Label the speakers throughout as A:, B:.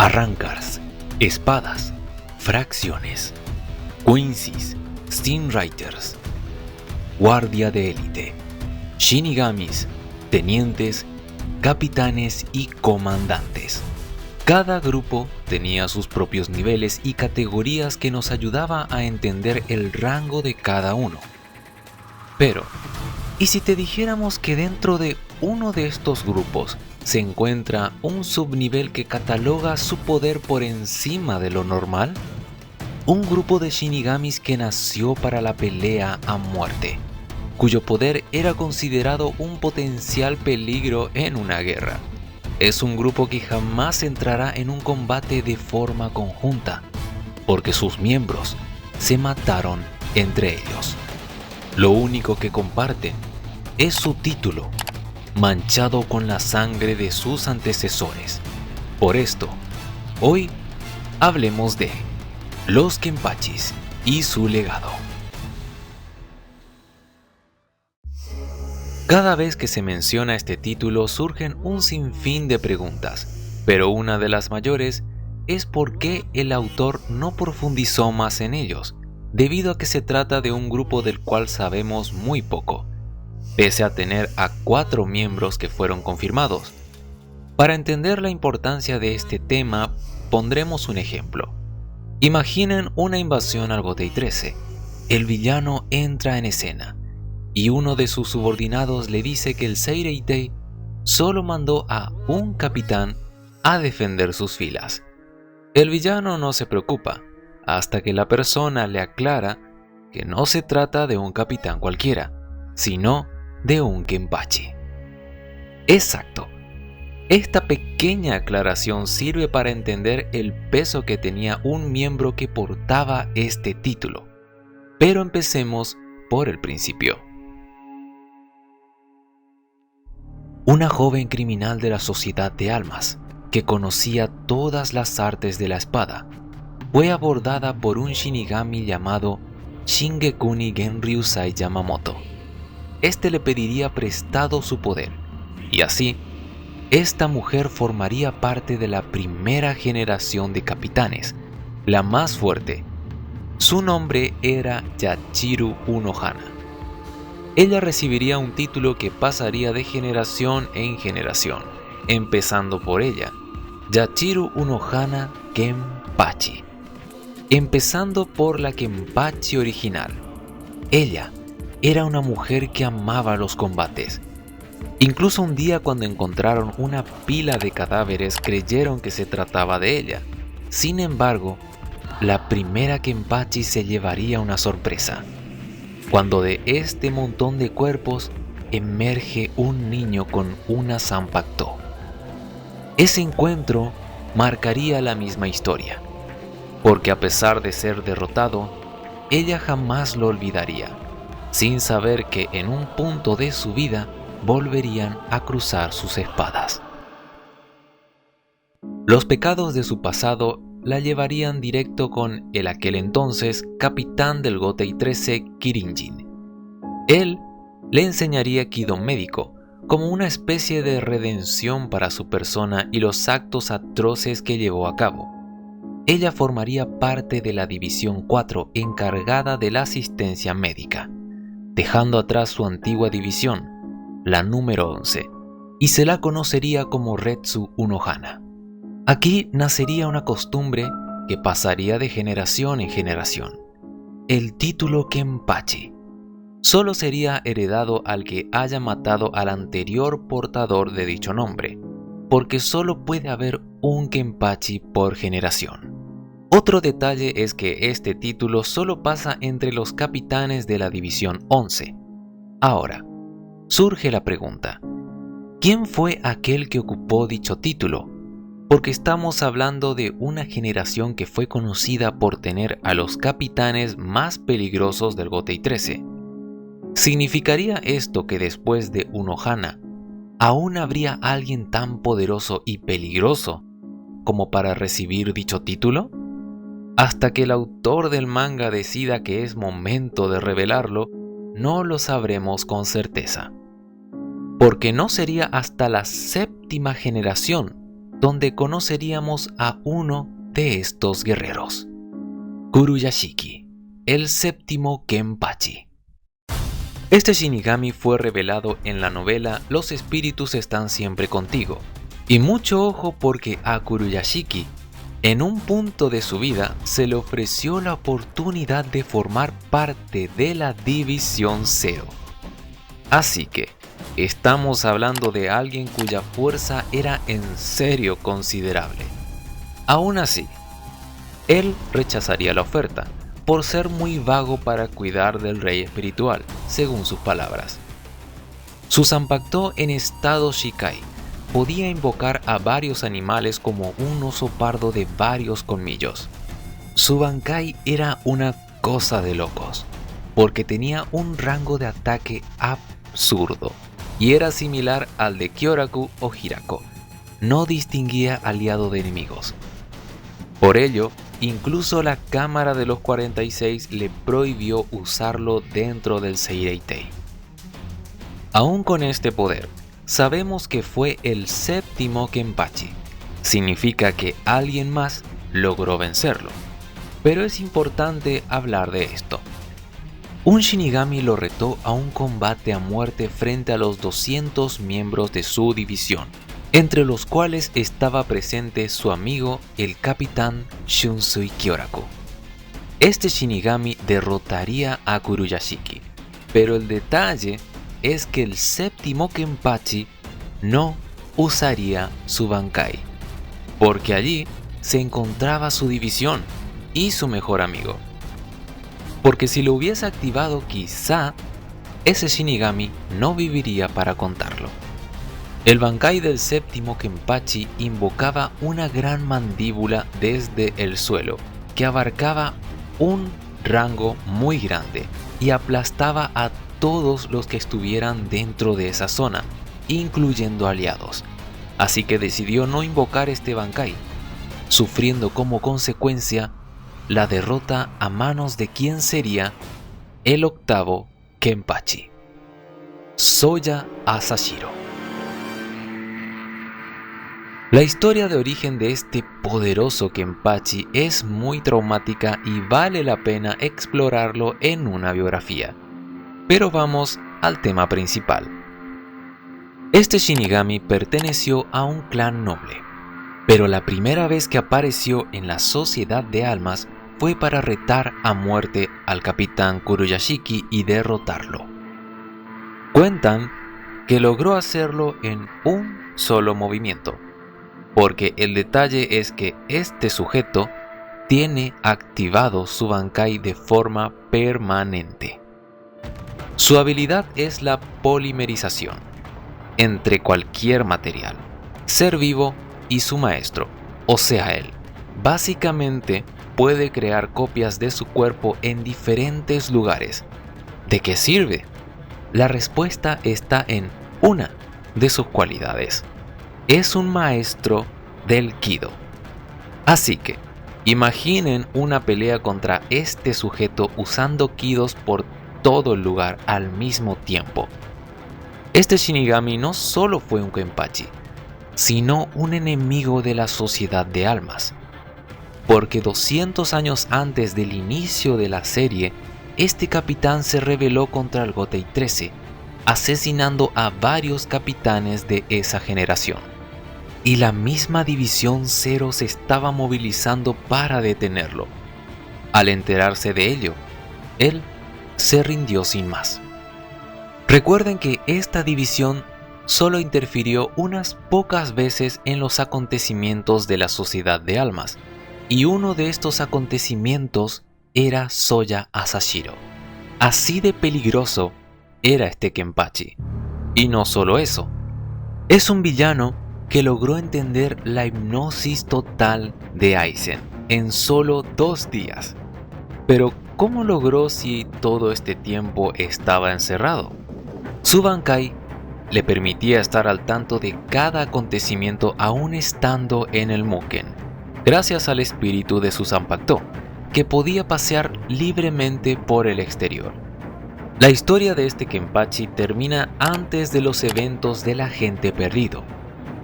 A: Arrancars, espadas, fracciones, Quincy's, Steam Writers, guardia de élite, Shinigamis, tenientes, capitanes y comandantes. Cada grupo tenía sus propios niveles y categorías que nos ayudaba a entender el rango de cada uno. Pero, ¿y si te dijéramos que dentro de uno de estos grupos se encuentra un subnivel que cataloga su poder por encima de lo normal? Un grupo de Shinigamis que nació para la pelea a muerte, cuyo poder era considerado un potencial peligro en una guerra. Es un grupo que jamás entrará en un combate de forma conjunta, porque sus miembros se mataron entre ellos. Lo único que comparten es su título, manchado con la sangre de sus antecesores. Por esto, hoy hablemos de los Kenpachis y su legado. Cada vez que se menciona este título surgen un sinfín de preguntas, pero una de las mayores es por qué el autor no profundizó más en ellos, debido a que se trata de un grupo del cual sabemos muy poco, pese a tener a 4 miembros que fueron confirmados. Para entender la importancia de este tema, pondremos un ejemplo. Imaginen una invasión al Gotei 13. El villano entra en escena y uno de sus subordinados le dice que el Seireitei solo mandó a un capitán a defender sus filas. El villano no se preocupa hasta que la persona le aclara que no se trata de un capitán cualquiera, sino de un Kenpachi. Exacto. Esta pequeña aclaración sirve para entender el peso que tenía un miembro que portaba este título. Pero empecemos por el principio. Una joven criminal de la Sociedad de Almas, que conocía todas las artes de la espada, fue abordada por un Shinigami llamado Shingekuni Genryusai Yamamoto. Este le pediría prestado su poder, y así, esta mujer formaría parte de la primera generación de capitanes, la más fuerte. Su nombre era Yachiru Unohana. Ella recibiría un título que pasaría de generación en generación, empezando por ella, Yachiru Unohana Kenpachi. Empezando por la Kenpachi original. Ella era una mujer que amaba los combates. Incluso un día cuando encontraron una pila de cadáveres creyeron que se trataba de ella. Sin embargo, la primera Kenpachi se llevaría una sorpresa, cuando de este montón de cuerpos emerge un niño con una Zanpakuto. Ese encuentro marcaría la misma historia, porque a pesar de ser derrotado, ella jamás lo olvidaría, sin saber que en un punto de su vida volverían a cruzar sus espadas. Los pecados de su pasado la llevarían directo con el aquel entonces capitán del Gotei 13, Kirinjin. Él le enseñaría Kido médico como una especie de redención para su persona y los actos atroces que llevó a cabo. Ella formaría parte de la División 4 encargada de la asistencia médica, dejando atrás su antigua división, la número 11, y se la conocería como Retsu Unohana. Aquí nacería una costumbre que pasaría de generación en generación. El título Kenpachi solo sería heredado al que haya matado al anterior portador de dicho nombre, porque solo puede haber un Kenpachi por generación. Otro detalle es que este título solo pasa entre los capitanes de la División 11. Ahora, surge la pregunta, ¿quién fue aquel que ocupó dicho título? Porque estamos hablando de una generación que fue conocida por tener a los capitanes más peligrosos del Gotei 13. ¿Significaría esto que después de Unohana, aún habría alguien tan poderoso y peligroso como para recibir dicho título? Hasta que el autor del manga decida que es momento de revelarlo, no lo sabremos con certeza. Porque no sería hasta la 7ª generación donde conoceríamos a uno de estos guerreros, Kuruyashiki, el séptimo Kenpachi. Este Shinigami fue revelado en la novela Los espíritus están siempre contigo, y mucho ojo porque a Kuruyashiki, en un punto de su vida, se le ofreció la oportunidad de formar parte de la División Zero. Así que, estamos hablando de alguien cuya fuerza era en serio considerable. Aún así, él rechazaría la oferta, por ser muy vago para cuidar del rey espiritual, según sus palabras. Su Zanpakuto en estado Shikai podía invocar a varios animales como un oso pardo de varios colmillos. Su Bankai era una cosa de locos, porque tenía un rango de ataque absurdo, y era similar al de Kyoraku o Hirako. No distinguía aliado de enemigos. Por ello, incluso la Cámara de los 46 le prohibió usarlo dentro del Seireitei. Aún con este poder, sabemos que fue el séptimo Kenpachi. Significa que alguien más logró vencerlo. Pero es importante hablar de esto. Un Shinigami lo retó a un combate a muerte frente a los 200 miembros de su división, entre los cuales estaba presente su amigo el capitán Shunsui Kyoraku. Este Shinigami derrotaría a Kuruyashiki, pero el detalle es que el séptimo Kenpachi no usaría su Bankai, porque allí se encontraba su división y su mejor amigo. Porque si lo hubiese activado, quizá ese Shinigami no viviría para contarlo. El Bankai del séptimo Kenpachi invocaba una gran mandíbula desde el suelo que abarcaba un rango muy grande y aplastaba a todos los que estuvieran dentro de esa zona, incluyendo aliados. Así que decidió no invocar este Bankai, sufriendo como consecuencia la derrota a manos de quien sería el octavo Kenpachi, Soya Asashiro. La historia de origen de este poderoso Kenpachi es muy traumática y vale la pena explorarlo en una biografía. Pero vamos al tema principal. Este Shinigami perteneció a un clan noble, pero la primera vez que apareció en la Sociedad de Almas fue para retar a muerte al capitán Kuruyashiki y derrotarlo. Cuentan que logró hacerlo en un solo movimiento, porque el detalle es que este sujeto tiene activado su Bankai de forma permanente. Su habilidad es la polimerización entre cualquier material, ser vivo y su maestro, o sea él. Básicamente puede crear copias de su cuerpo en diferentes lugares. ¿De qué sirve? La respuesta está en una de sus cualidades. Es un maestro del Kido. Así que, imaginen una pelea contra este sujeto usando Kidos por todo el lugar al mismo tiempo. Este Shinigami no solo fue un Kenpachi, sino un enemigo de la Sociedad de Almas. Porque 200 años antes del inicio de la serie, este capitán se rebeló contra el Gotei 13, asesinando a varios capitanes de esa generación. Y la misma División Zero se estaba movilizando para detenerlo. Al enterarse de ello, él se rindió sin más. Recuerden que esta división solo interfirió unas pocas veces en los acontecimientos de la Sociedad de Almas, y uno de estos acontecimientos era Soya Asashiro. Así de peligroso era este Kenpachi. Y no solo eso, es un villano que logró entender la hipnosis total de Aizen en solo 2 días. Pero ¿cómo logró si todo este tiempo estaba encerrado? Su Bankai le permitía estar al tanto de cada acontecimiento aún estando en el Mugen, gracias al espíritu de su Zanpakuto, que podía pasear libremente por el exterior. La historia de este Kenpachi termina antes de los eventos del agente perdido,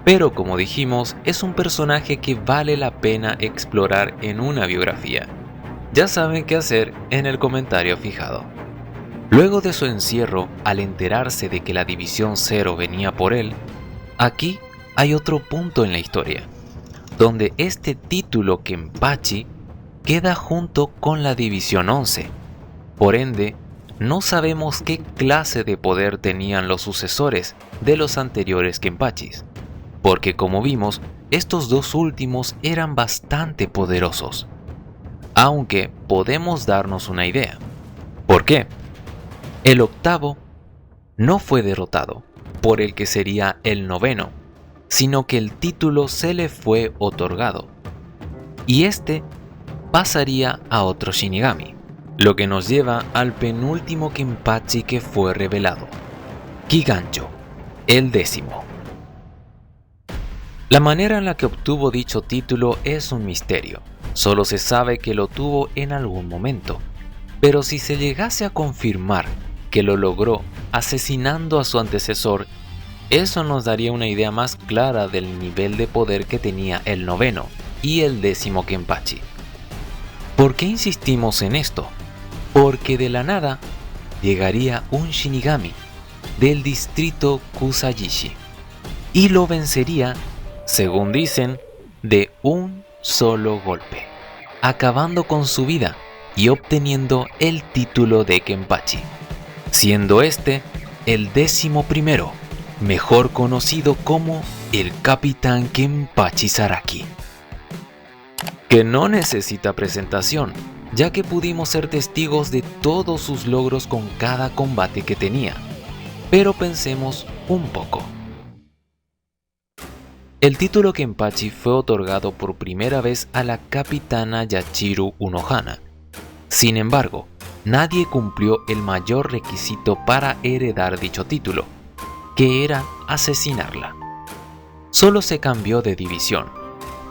A: pero como dijimos, es un personaje que vale la pena explorar en una biografía. Ya saben qué hacer en el comentario fijado. Luego de su encierro, al enterarse de que la División Zero venía por él, aquí hay otro punto en la historia, donde este título Kenpachi queda junto con la División 11. Por ende, no sabemos qué clase de poder tenían los sucesores de los anteriores Kenpachis, porque como vimos, estos dos últimos eran bastante poderosos. Aunque podemos darnos una idea. ¿Por qué? El octavo no fue derrotado por el que sería el noveno, sino que el título se le fue otorgado, y este pasaría a otro Shinigami, lo que nos lleva al penúltimo Kenpachi que fue revelado, Giganjo, el 10º. La manera en la que obtuvo dicho título es un misterio, solo se sabe que lo tuvo en algún momento, pero si se llegase a confirmar que lo logró asesinando a su antecesor, eso nos daría una idea más clara del nivel de poder que tenía el noveno y el 10º Kenpachi. ¿Por qué insistimos en esto? Porque de la nada llegaría un Shinigami del distrito Kusayishi y lo vencería, según dicen, de un solo golpe, acabando con su vida y obteniendo el título de Kenpachi, siendo este el 11º, mejor conocido como el Capitán Kenpachi Zaraki, que no necesita presentación, ya que pudimos ser testigos de todos sus logros con cada combate que tenía. Pero pensemos un poco. El título Kenpachi fue otorgado por primera vez a la capitana Yachiru Unohana. Sin embargo, nadie cumplió el mayor requisito para heredar dicho título, que era asesinarla. Solo se cambió de división,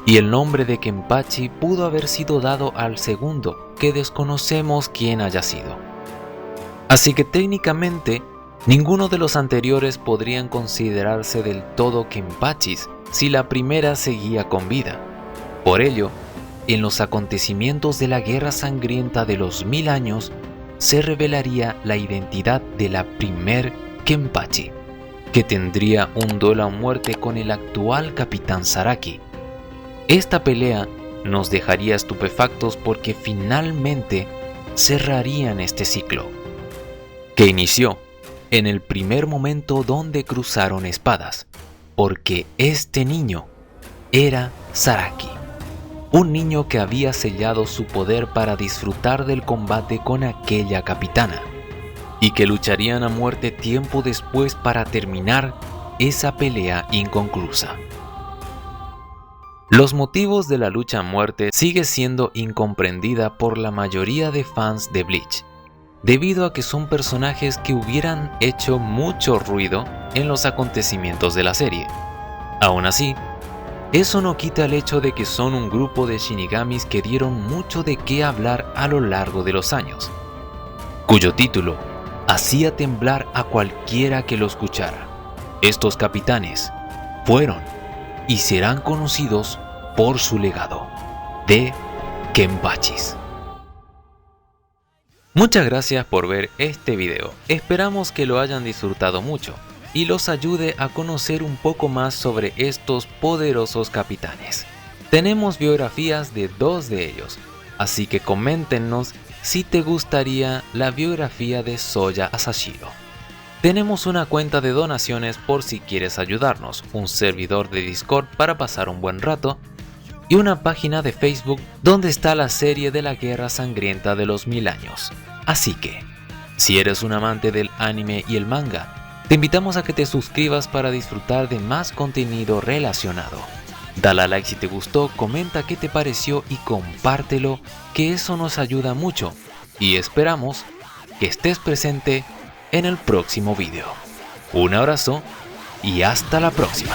A: y el nombre de Kenpachi pudo haber sido dado al segundo, que desconocemos quién haya sido. Así que técnicamente, ninguno de los anteriores podrían considerarse del todo Kenpachis si la primera seguía con vida. Por ello, en los acontecimientos de la Guerra Sangrienta de los 1000 años, se revelaría la identidad de la primer Kenpachi, que tendría un duelo a muerte con el actual Capitán Zaraki. Esta pelea nos dejaría estupefactos porque finalmente cerrarían este ciclo, que inició en el primer momento donde cruzaron espadas, porque este niño era Zaraki, un niño que había sellado su poder para disfrutar del combate con aquella capitana, y que lucharían a muerte tiempo después para terminar esa pelea inconclusa. Los motivos de la lucha a muerte sigue siendo incomprendida por la mayoría de fans de Bleach, debido a que son personajes que hubieran hecho mucho ruido en los acontecimientos de la serie. Aún así, eso no quita el hecho de que son un grupo de Shinigamis que dieron mucho de qué hablar a lo largo de los años, cuyo título hacía temblar a cualquiera que lo escuchara. Estos capitanes fueron y serán conocidos por su legado de Kenpachis. Muchas gracias por ver este video, esperamos que lo hayan disfrutado mucho y los ayude a conocer un poco más sobre estos poderosos capitanes. Tenemos biografías de 2 de ellos, así que coméntenos si te gustaría la biografía de Soya Asashiro. Tenemos una cuenta de donaciones por si quieres ayudarnos, un servidor de Discord para pasar un buen rato y una página de Facebook donde está la serie de la Guerra Sangrienta de los 1000 años. Así que, si eres un amante del anime y el manga, te invitamos a que te suscribas para disfrutar de más contenido relacionado. Dale a like si te gustó, comenta qué te pareció y compártelo, que eso nos ayuda mucho. Y esperamos que estés presente en el próximo video. Un abrazo y hasta la próxima.